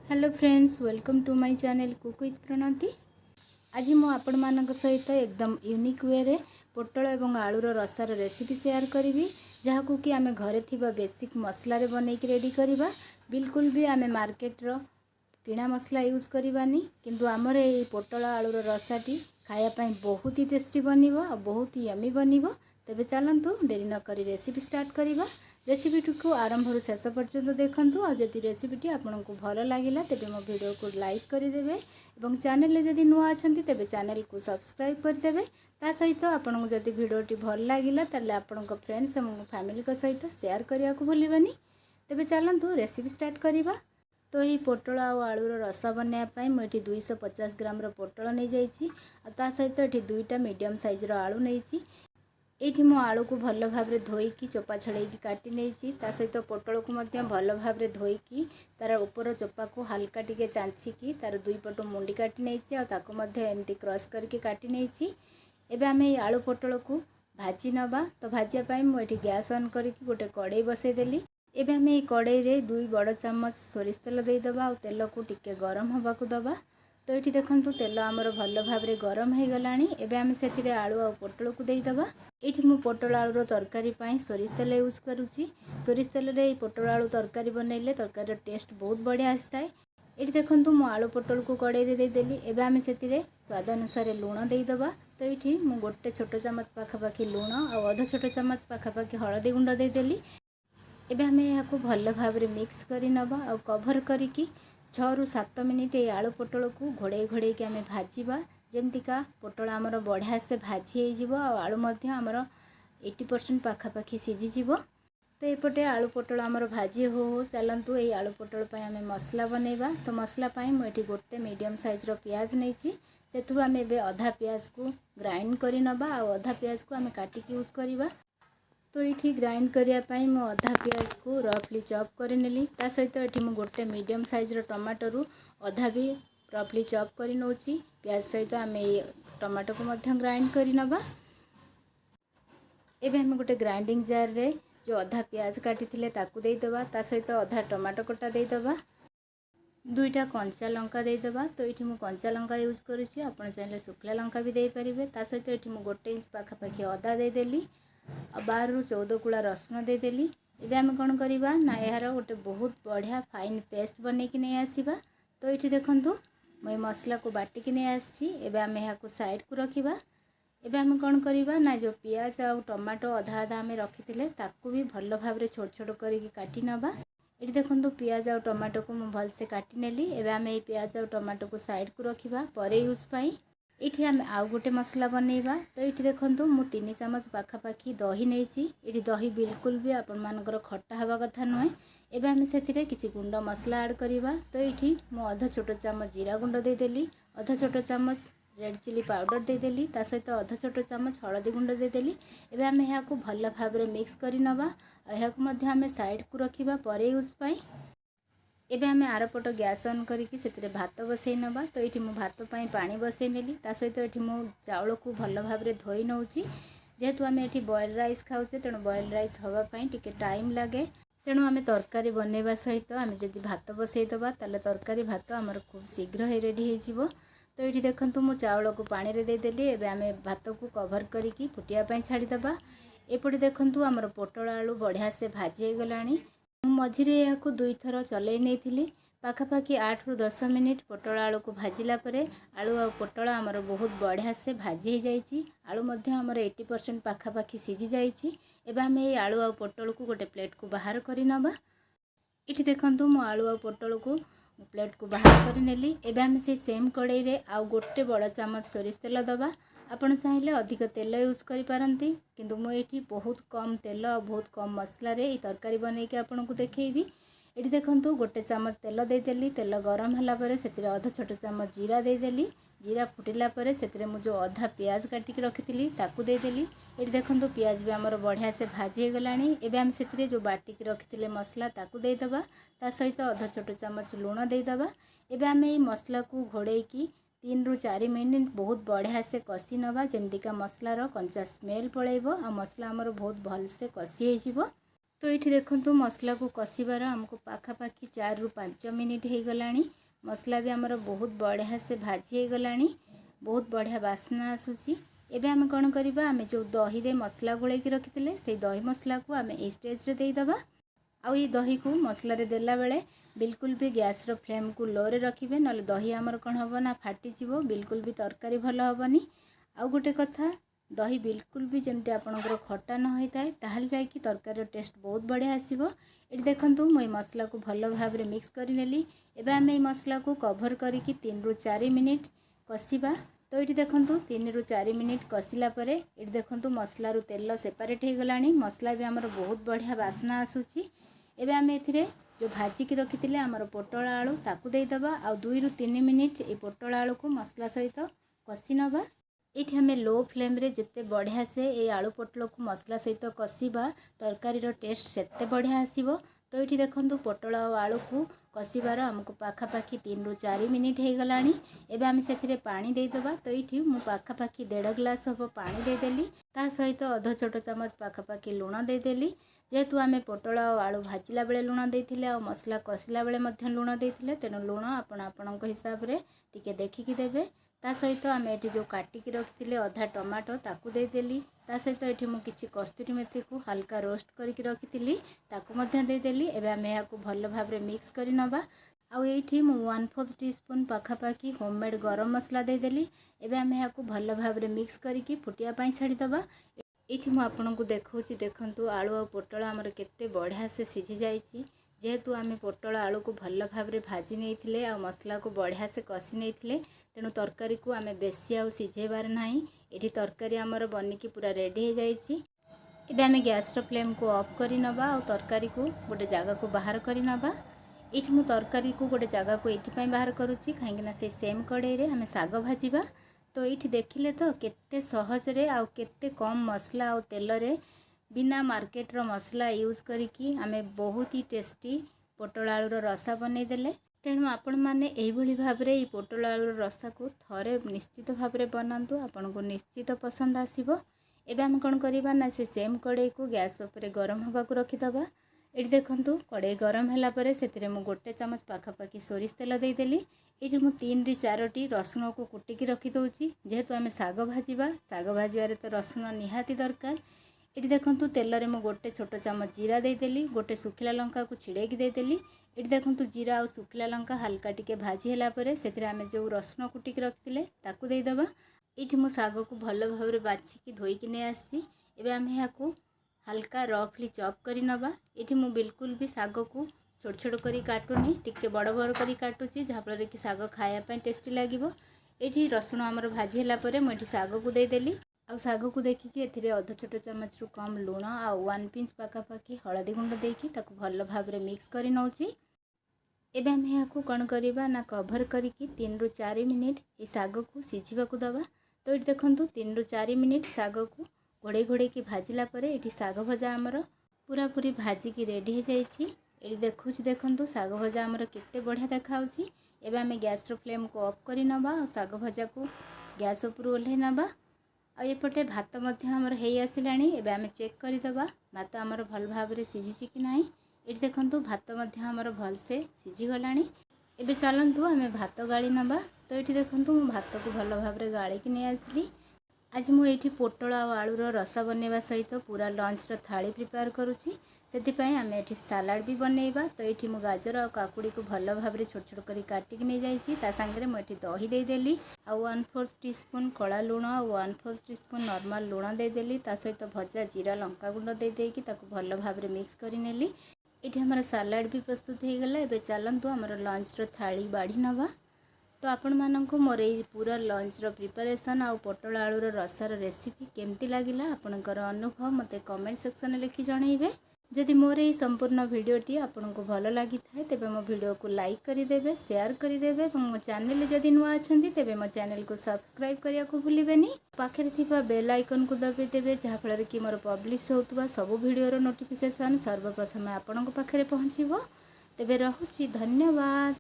Hello friends, welcome to my channel cook with Pranati. आज मु आपण मानक सहित एकदम यूनिक वे रे पोटल एवं आलूर रसार रेसिपी शेयर करी, जहाँ कि आमे घरे थिबा बेसिक मसला रे बनै कि रेडी करबा। बिल्कुल भी आमे मार्केट रो किणा मसला यूज करबानी, किंतु आमर ये पोटल आलूर रसाटी खाया पाई बहुत ही टेस्टी बनिबो और बहुत ही यमी बनिबो। तेबे चलंतु डेरी न करी रेसिपी स्टार्ट करिबा। रेसिपी को आरंभ रू शेष पर्यंत देखंतु और जदि रेसिपी आपको भल लगिला तेबे मो वीडियो को लाइक करदेवे और चैनल ले जदि नुआ अछंती तेबे चैनल को सब्सक्राइब करदेवे। ता सहित आपको जदि वीडियोटी भल लगिला ताले आपनक फ्रेंड्स और फैमिली को सहित शेयर करिया को भूलिबानी। तेबे चलंतु रेसिपी स्टार्ट करिबा। तो ये पोटल और आलूर रसा बनायापाई मुझे 250 ग्राम पोटल नहीं जाइए और सहित ये दुईटा मीडियम साइजर आलू नहीं। ये मो आलू को भल भाव धोईकी चोपा छड़े काटी नहीं, सहित पोटल को भल भाव धोईकी तार ऊपर चोपा को हल्का टिके चांचिकी तार दुई पट मुंडी काटी नहीं और एमती क्रश करके काटी नहीं। एबे आमे आलू पोटल को भाजी नबा। तो भाजियापाई मुझे गैस ऑन करके गोटे कड़े बसईदेली। एबे आमे ये कड़े रे 2 बड़ चामच सोरिष तेल देदेबा और तेल को टिके गरम होगा दबा। तो ये देखंतु तेल आमर भल भाव गरम हो गलानी। एबे आमे सेथिरे आलू और पोटल को देदेबा। ये मु पोटल आलूर तरकारी पाई सोरिष तेल यूज करुच्ची। सोरिष तेल रे पोटल आलू तरकारी बनइले तरकारी टेस्ट बहुत बढ़िया आसताए। ये देखंतु मु आलू पोटल को कड़े रे देदेली। एबे आमे सेथिरे स्वाद अनुसार लुण देदेबा। तो ये मु गोटे छोट चामच पाखापाखि लुण और अध छोट चामच पाखापाखि हलदी गुंड देदेली। एबे हमें यहाँ भल भाव मिक्स करी नबा और कभर करिकी 6 ରୁ 7 मिनिट ये आलू पोटल को घोड़े घोड़े कि आमे भाजीबा। जेमतिका पोटल आमर बढ़िया से भाजी हो और आलू मध्य आमर 80% पाखापाखि सीझीज। तो एपटे आलू पोटल आमर भाजी हो चलतु ये आलू पोटल पाई आमे मसला बनैबा। तो मसला पाई मुझे गोटे मीडियम साइजर पियाज नहीं, से आमे एबे अधा पियाज को ग्राइंड करी नबा और अधा पियाज को आमे काटिक यूज करबा। तो ये ग्राइंड करने मु अधा पियाज को रफली चॉप कर नेली। ता सहित ये मु गोटे मीडियम साइजर टमाटो अधा भी रफली चॉप कर नौची। पियाज सहित आम टमाटो को मध्य ग्राइंड कर नबा। एबे हम गोटे ग्राइंडिंग जार रे जो अधा पियाज काटी ताकू देदेबा। ता सहित अधा टमाटो कटा देदेबा। 2टा कंचा लंका देदेबा। तो ये मु कंचा लंका यूज करुच्ची, आपन चाहे शुखला लंका भी दे पारिबे। ता सहित ये मु गोटे इंच पाखापाखि अदा देदेली और 12 ରୁ 14 कुड़ा रसुण देदेली। एबे आमे कौन करबा ना यार गोटे बहुत बढ़िया फाइन पेस्ट बने कि नहीं आसीबा। तो ये देखंतु मैं मसला को बाटिकी नहीं आसी। एबे आमे यहाँ को साइड को रखिबा। एबे आमे कौन करबा ना जो पियाज और टमाटो अधा अधा आमे रखिथिले ताकू भी भल भाव रे छोट छोट करके काटी नबा। ये देखंतु पियाज और टमाटो को मु भल से काटी नेली। एबे आमे ये पियाज और टमाटो को साइड को रखिबा परे यूज पाई। ये आम आउ गोटे मसला बनैबा। तो ये देखंतु मु 3 चामच पाखापाखि दही नहीं। ये दही बिल्कुल भी आपण मानकर खट्टा हवा कथा नुहे। एबे आमे सेथिरे किछि गुंड मसला ऐड करिबा। तो ये मु अधा छोट चामच जीरा गुंड देदेली, अधा छोट चामच रेड चिली पाउडर देदेली, ता सहित अधा छोट चामच हलदी गुंड देदेली। एबे आमे यहाँ को भल भाव मिक्स करी नबा और यहाँ को मध्य आमे साइड को रखिबा परे यूज पाई। एबे आमे आरपट गैस ऑन करके सेतिरे भात बसई नबा। तो ये मु भात पाई पानी बसई नेली। ता सहित ये मु चाउल को भल भाव धोई नौची। जेहेतु आमे एठी बॉयल राइस खाऊचे तेणु बॉयल राइस हवा पाई टिके टाइम लागे। तेणु आमे तरकारी बनैबा सहित आमे जदि भात बसई दबा ताले तरकारी भात आमर खूब शीघ्र ही रेडी हो जिवो। तो ये देखंतु मु चाउल को पानी रे दे देली। एबे आमे भात को कवर करिकी फुटिया पाई छाड़ी दबा। एपटे देखंतु आमर पोटल आलू बढ़िया से भाजी हो गलानी। मझिरे यहाँ को 2 थर चलई नहीं पाखापाखि 8 ରୁ 10 मिनिट पोटल आलू को भाजिला परे आलू और पोटल आमर बहुत बढ़िया से भाजी हो जाइए। आलू मध्य आमर 80% पाखापाखि सीझी जाइए। एबे आमे ये आलू और पोटल को गोटे प्लेट को बाहर करी नबा। इठी देखंतु मु आलू और पोटल को प्लेट को बाहर कर नेली। एबे आमे से सेम कड़ाई रे आउ गोटे बड़ चामच सोरिष तेल दबा। आपण चाहिए अधिक तेल यूज करि पारंती, किंतु मु एठी बहुत कम तेल और बहुत कम मसला रे ई तरकारी बनै के आपन को देखैबी। एठी देखंतु गोटे चामच तेल देदेली। तेल गरम हला परे सेतिरे अधा छोट चामच जीरा देदेली। जीरा फुटिला परे सेतिरे मु जो अधा प्याज काटिक रखिथिली ताकू देदेली। एठी देखंतु प्याज भी हमर बढ़िया से भाजी हो गलानी। एबे हम सेतिरे जो बाटिक रखिथिले मसला ताकू दे दबा। ता सहित अधा छोट चामच लूण दे दबा। एबे आमे ई मसला को घोड़ेकी 3 ରୁ 4 मिनिट बहुत बढ़िया से कषि नबा। जेमतिका मसलार कंचा स्मेल पलैबो आ मसला हमर बहुत भल से कषि हो जिवो। तो ये देखु मसला को कषिबार आमको पाखापाखि 4 ରୁ 5 मिनिट हो गला। मसला भी आमर बहुत बढ़िया से भाजी हो गला, बहुत बढ़िया बास्ना आसूसी। एबे आम कौन करवा, आम जो दही रे मसला गोल रखी से दही मसला को आम ए स्टेज रे देदेबा। आउ ये दही को मसला रे देला बेले बिल्कुल भी गैस रो फ्लेम को लो रे रखिबे, नले दही आमर कौन हम ना फाटी जीवो, बिल्कुल भी तरकारी भल हेबनी। आउ गोटे कथा, दही बिल्कुल भी जमती आपणकर खटा न होता है, ताहले जाइकी तरकारी टेस्ट बहुत बढ़िया आसीबो। ये देखंतु मैं मसला को भल भाव रे मिक्स कर नेली। एबे आम ये मसला को कभर करिकी 3 ରୁ 4 मिनिट कषिबा। तो ये देखंतु 3 ରୁ 4 मिनिट कषिला परे ये देखंतु मसला रू तेल सेपरेट हो गलानी। मसला भी आमर बहुत बढ़िया बास्ना आसूची। एबे आम एथिरे जो भाजिकी रखी आमर पोटल आलू ताकू देदेबा। आ 2 ରୁ 3 मिनिट ये पोटल आलू को मसला सहित कषि नबा। ये आम लो फ्लेम रे जिते बढ़िया से ये आलू पोटल को मसला सहित कषिबा, तरकारी टेस्ट सेते बढ़िया आसीबो। तो ये देखंतु पोटल और आलू को कषिबार आमको पाखापाखि 3 ରୁ 4 मिनिट हो गला। एबे आम से पानी देदेबा। तो ये मु पाखापाखि 1.5 ग्लास हम पानी देदेली, ता सहित अध छोट चामच पाखापाखि लुण देदेली। जेहेतु आम पोटल और आलू भाजिला बेले लुण देथिले आ मसला कषिला बेले मध्य लुण देथिले, तेणु लुण आपण हिसाब रे टिके देखिकी देबे। ता सहित आम ये जो काटिकी रखी अधा टमाटो ताकू देदेली। ता सहित ये मुझे किसी कस्तूरी मेथी को हल्का रोस्ट करके रखी ताकू देदेली। एबे आम या भल भाव में मिक्स कर नबा। आउ ये मु 1/4 टीस्पून पाखापाखि होममेड गरम मसला देदेली। एबे आम या भल भाव में मिक्स करके फुटिया पाई छाड़ीदबा। ये मुझे आपन को देखा देखु आलू आ पोटल आमर केते बढ़िया से सिझी जाइए। जेहेतु आम पोटल आलू को भल भाव में भाजी नहीं आ मसला को बढ़िया से कषि नहीं, तेणु तरकारी को आम बेसी आउ सिझेबार ना। ये तरकारी आमर बनिकी पूरा रेडी हो जाइए। एबे आम गैस रो फ्लेम को ऑफ करी नबा और तरकारी को गोटे जगह को बाहर करी नबा। ये मु तरकारी को गोटे जगह को ये बाहर करुच्ची कहीं से सेम कड़े रे आम साग भाजिबा। तो ये देखिले तो केते सहज रे आउ केते कम मसला और तेल रे बिना मार्केट रो मसला यूज करिकी आमे बहुत ही टेस्टी पोटल आलू रो रसा बनै देले। तेणु आपण मैंने यही भाव में पोटल आलू रसा को थरे निश्चित भाव में बनातु, आपन को निश्चित पसंद आसीबो। एबे हम कौन करवा ना से सेम कड़े को गैस उपर गरम हवा को रखीदबा। ये देखंतु कड़े गरम है मु गोटे चामच पाखापाखि सोरिष तेल देदेली। ये मु 3 ରୁ 4ଟି रसुण को कुटिकी रखीदे। जेहेतु आम साग भाजिबा, साग भाजबार तो रसुण निहाती दरकार। ये देखंतु तेल रे मु गोटे छोट चामच जीरा देदेली, गोटे सुखिला लंका को छिड़ेकी देदेली। ये देखंतु जीरा और सुखिला लंका हल्का टिके भाजी होला परे सेथिरे आमे जो रसुण कुटिकी रखिथिले ताकू देदेबा। ये मु साग को भल भाव में बाछिकी धोईकी नहीं आसी। एबे आम या हल्का रफली चॉप करी नबा। ये मु बिल्कुल भी साग को छोट छोट करी काटुनी, टिके बड़ बड़ करी काटुची, जहाँफल कि साग खायापाई टेस्टी लगे। ये रसुण आमर भाजी होला परे मुझे साग को देदेली। आउ साग को देखिकी एथिरे अध छोट चामच रु कम लुण आ 1 पिंच पाखापाखि हलदी गुंड देकी ताकू भल भाव में मिक्स करी नौची। एबे हम या कौन करवा ना कभर करिकी 3 ରୁ 4 मिनिट ये साग को सिझा को दबा। तो ये देखंतु 3 ରୁ 4 मिनिट साग को घोड़े घोड़े की भाजिला परे ये साग भजा आमर पूरा पूरी भाजिकी रेडी हो जाइए। ये देखंतु साग भजा आमर केते बढ़िया देखाउची। एबे आमे गैस रो फ्लेम को ऑफ करी नबा और साग भजा को गैस ऊपर ओल्हे नबा। आ एपटे भात मध्य आमर हेई आसिलानी। एबे आमे चेक करिदबा भात आमर भल भाव में सिझी कि नाही। ये देखंतु भात मध्य आमर भल से सिझी गलानी। एबे चलंतु आमे भात गाड़ी नबा। तो ये देखंतु मु भात को भल भाव में गाड़ी की नहीं आसली। आज मुझे पोटल और आलूर रसा बनवा सहित पूरा लंच थाली प्रिपेयर करुच्ची, से आम ये सालाड भी बनइबा। तो ये मु गाजर और काकुड़ी को भल भाव में छोट छोट कर काटिक नहीं जाइए। सांगे मुझे दही देदेली आ 1/4 टीस्पून कला लुण और 1/4 टीस्पून नॉर्मल लुण देदेली। सहित भजा जीरा लंका गुंड देदेकी भल भाव में मिक्स कर नेली। ये आमर सालाड भी प्रस्तुत हो गला। एबे चलंतु आमर लंच थाली बाढ़ी नवा। तो आपण मानंको मोर ये पूरा लंच प्रिपरेशन आ पोटल आलूर रसार रेसिपी केमती लगिला आपणकर अनुभव मते कमेंट सेक्शन में लिखि जणाइबे। जदि मोर ये संपूर्ण वीडियोटी आपको भल लगी थाए तेबे मो वीडियो को लाइक करिदेबे, शेयर करिदेबे और मो चैनल जदि नुआ अछंती तेबे मो चैनल को सब्सक्राइब करिया को भूलिबेनी। पाखरे थिबा बेल आइकन को दबे देबे जहाँफल कि मोर पब्लिश होतुबा सब वीडियोर नोटिफिकेशन सर्वप्रथमे आपणक पाखरे पहुँचीबो। तेबे रहुची, धन्यवाद।